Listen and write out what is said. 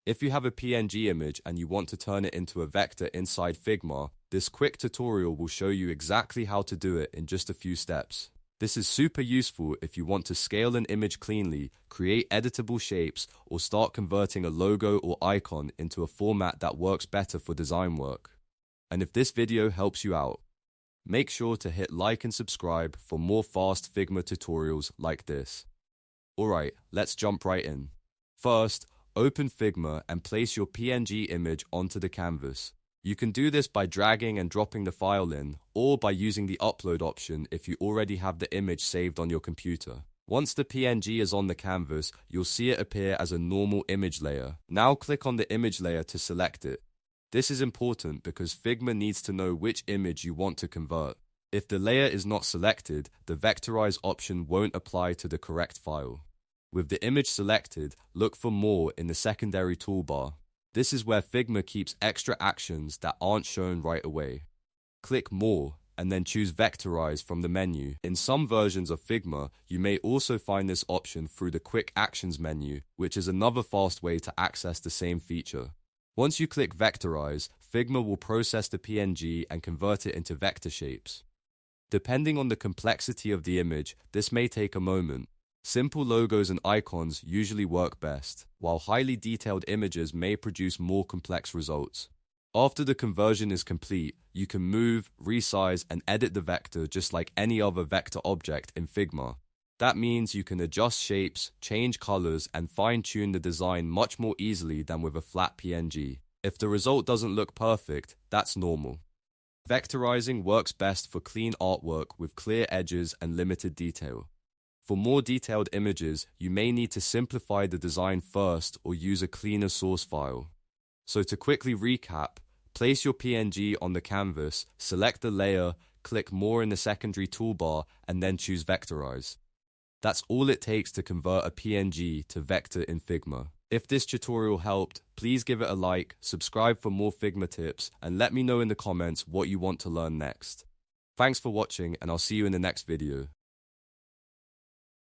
If you have a PNG image and you want to turn it into a vector inside Figma, this quick tutorial will show you exactly how to do it in just a few steps. This is super useful if you want to scale an image cleanly, create editable shapes, or start converting a logo or icon into a format that works better for design work. And if this video helps you out, make sure to hit like and subscribe for more fast Figma tutorials like this. Alright, let's jump right in. First, open Figma and place your PNG image onto the canvas. You can do this by dragging and dropping the file in, or by using the upload option if you already have the image saved on your computer. Once the PNG is on the canvas, you'll see it appear as a normal image layer. Now click on the image layer to select it. This is important because Figma needs to know which image you want to convert. If the layer is not selected, the Vectorize option won't apply to the correct file. With the image selected, look for More in the secondary toolbar. This is where Figma keeps extra actions that aren't shown right away. Click More and then choose Vectorize from the menu. In some versions of Figma, you may also find this option through the Quick Actions menu, which is another fast way to access the same feature. Once you click Vectorize, Figma will process the PNG and convert it into vector shapes. Depending on the complexity of the image, this may take a moment. Simple logos and icons usually work best, while highly detailed images may produce more complex results. After the conversion is complete, you can move, resize, and edit the vector just like any other vector object in Figma. That means you can adjust shapes, change colors, and fine-tune the design much more easily than with a flat PNG. If the result doesn't look perfect, that's normal. Vectorizing works best for clean artwork with clear edges and limited detail. For more detailed images, you may need to simplify the design first or use a cleaner source file. So to quickly recap, place your PNG on the canvas, select the layer, click More in the secondary toolbar, and then choose Vectorize. That's all it takes to convert a PNG to vector in Figma. If this tutorial helped, please give it a like, subscribe for more Figma tips, and let me know in the comments what you want to learn next. Thanks for watching, and I'll see you in the next video.